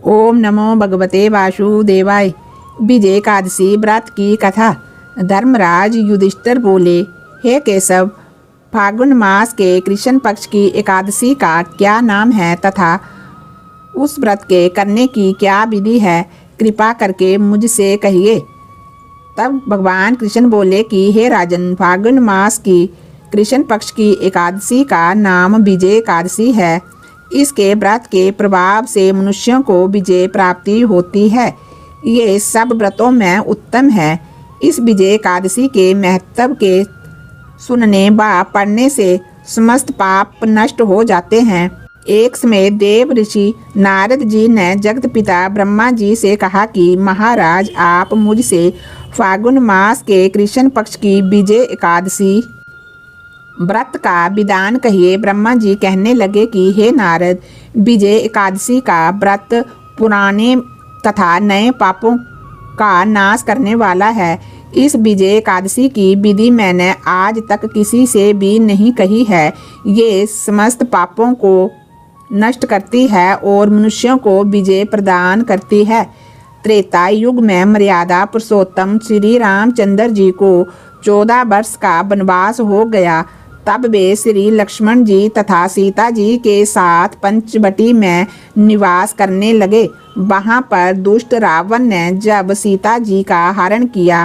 ओम नमो भगवते वासुदेवाय। विजय एकादशी व्रत की कथा। धर्मराज युधिष्ठिर बोले, हे केशव, फागुन मास के कृष्ण पक्ष की एकादशी का क्या नाम है तथा उस व्रत के करने की क्या विधि है, कृपा करके मुझसे कहिए। तब भगवान कृष्ण बोले कि हे राजन, फागुन मास की कृष्ण पक्ष की एकादशी का नाम विजय एकादशी है। इसके व्रत के प्रभाव से मनुष्यों को विजय प्राप्ति होती है। ये सब व्रतों में उत्तम है। इस विजय एकादशी के महत्व के सुनने व पढ़ने से समस्त पाप नष्ट हो जाते हैं। एक समय देव ऋषि नारद जी ने जगत पिता ब्रह्मा जी से कहा कि महाराज, आप मुझसे फागुन मास के कृष्ण पक्ष की विजय एकादशी व्रत का विधान कहिए। ब्रह्मा जी कहने लगे कि हे नारद, विजय एकादशी का व्रत पुराने तथा नए पापों का नाश करने वाला है। इस विजय एकादशी की विधि मैंने आज तक किसी से भी नहीं कही है। ये समस्त पापों को नष्ट करती है और मनुष्यों को विजय प्रदान करती है। त्रेता युग में मर्यादा पुरुषोत्तम श्री रामचंद्र जी को 14 वर्ष का वनवास हो गया। तब वे श्री लक्ष्मण जी तथा सीता जी के साथ पंचवटी में निवास करने लगे। वहां पर दुष्ट रावण ने जब सीता जी का हरण किया,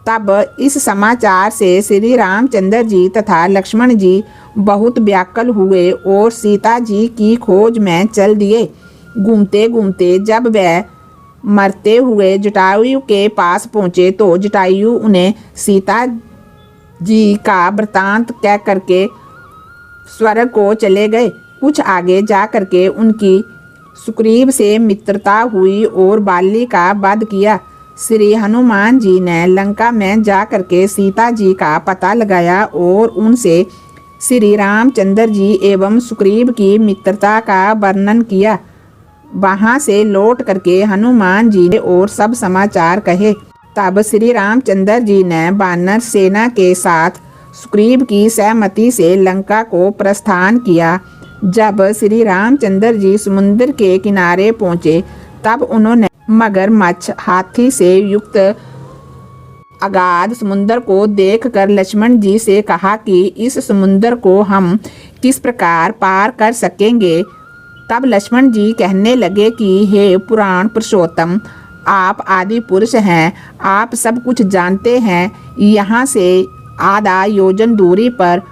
तब इस समाचार से श्री रामचंद्र जी तथा लक्ष्मण जी बहुत व्याकुल हुए और सीता जी की खोज में चल दिए। घूमते घूमते जब वे मरते हुए जटायु के पास पहुँचे तो जटायु उन्हें सीता जी का वृतांत कह करके स्वर्ग को चले गए। कुछ आगे जा करके उनकी सुग्रीव से मित्रता हुई और बाली का वध किया। श्री हनुमान जी ने लंका में जा करके सीता जी का पता लगाया और उनसे श्री रामचंद्र जी एवं सुग्रीव की मित्रता का वर्णन किया। वहां से लौट करके हनुमान जी ने और सब समाचार कहे। तब श्री रामचंद्र जी ने वानर सेना के साथ सुग्रीव की सहमति से लंका को प्रस्थान किया। जब श्री रामचंद्र जी समुद्र के किनारे पहुँचे, तब उन्होंने मगरमच्छ हाथी से युक्त अगाध समुद्र को देखकर लक्ष्मण जी से कहा कि इस समुद्र को हम किस प्रकार पार कर सकेंगे। तब लक्ष्मण जी कहने लगे कि हे पुराण पुरुषोत्तम, आप आदि पुरुष हैं, आप सब कुछ जानते हैं। यहाँ से आधा योजन दूरी पर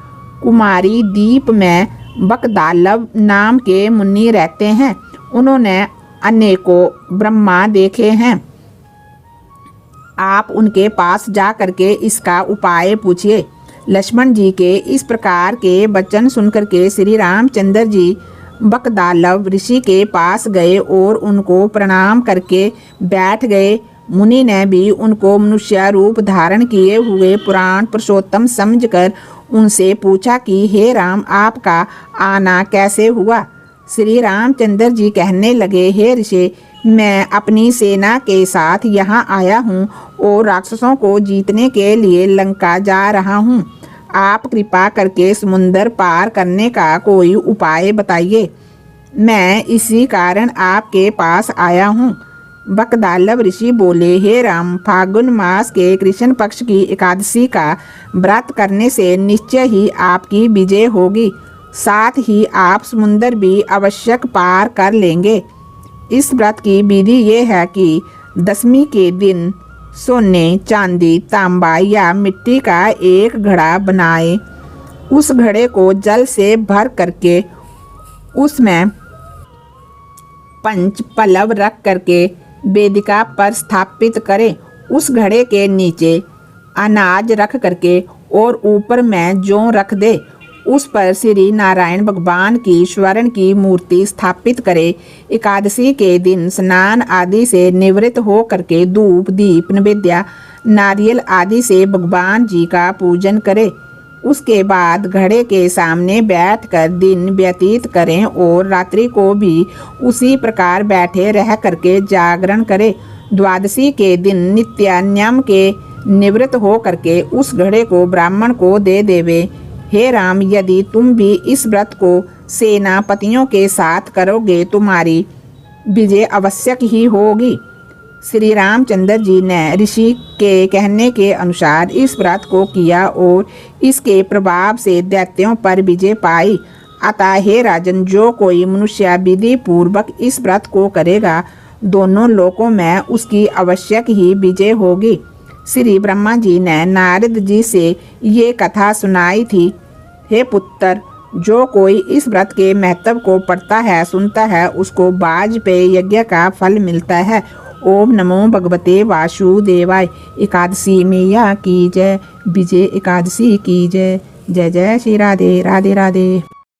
कुमारी द्वीप में बकदालव नाम के मुनि रहते हैं। उन्होंने अनेकों ब्रह्मा देखे हैं। आप उनके पास जा करके इसका उपाय पूछिए। लक्ष्मण जी के इस प्रकार के वचन सुनकर के श्री रामचंद्र जी बकदालव ऋषि के पास गए और उनको प्रणाम करके बैठ गए। मुनि ने भी उनको मनुष्य रूप धारण किए हुए पुराण पुरुषोत्तम समझकर उनसे पूछा कि हे राम, आपका आना कैसे हुआ। श्री रामचंद्र जी कहने लगे, हे ऋषि, मैं अपनी सेना के साथ यहाँ आया हूँ और राक्षसों को जीतने के लिए लंका जा रहा हूँ। आप कृपा करके समुद्र पार करने का कोई उपाय बताइए। मैं इसी कारण आपके पास आया हूँ। बकदालव ऋषि बोले, हे राम, फागुन मास के कृष्ण पक्ष की एकादशी का व्रत करने से निश्चय ही आपकी विजय होगी। साथ ही आप समुद्र भी आवश्यक पार कर लेंगे। इस व्रत की विधि ये है कि दशमी के दिन सोने, चांदी, तांबा या मिट्टी का एक घड़ा बनाए। उस घड़े को जल से भर करके उसमें पंच पल्लव रख करके वेदिका पर स्थापित करें। उस घड़े के नीचे अनाज रख करके और ऊपर में जौ रख दे। उस पर श्री नारायण भगवान की स्वर्ण की मूर्ति स्थापित करे। एकादशी के दिन स्नान आदि से निवृत्त हो करके धूप, दीप, नैवेद्य, नारियल आदि से भगवान जी का पूजन करे। उसके बाद घड़े के सामने बैठकर दिन व्यतीत करें और रात्रि को भी उसी प्रकार बैठे रह करके जागरण करें। द्वादशी के दिन नित्य नियम के निवृत्त हो करके उस घड़े को ब्राह्मण को दे देवे। हे राम, यदि तुम भी इस व्रत को सेनापतियों के साथ करोगे, तुम्हारी विजय आवश्यक ही होगी। श्री रामचंद्र जी ने ऋषि के कहने के अनुसार इस व्रत को किया और इसके प्रभाव से दैत्यों पर विजय पाई। अतः हे राजन, जो कोई मनुष्य विधि पूर्वक इस व्रत को करेगा, दोनों लोकों में उसकी आवश्यक ही विजय होगी। श्री ब्रह्मा जी ने नारद जी से ये कथा सुनाई थी। हे पुत्र, जो कोई इस व्रत के महत्व को पढ़ता है, सुनता है, उसको वाजपेयी यज्ञ का फल मिलता है। ओम नमो भगवते वासुदेवाय। एकादशी मैया की जय। विजय एकादशी की जय। जय जय श्री राधे राधे राधे।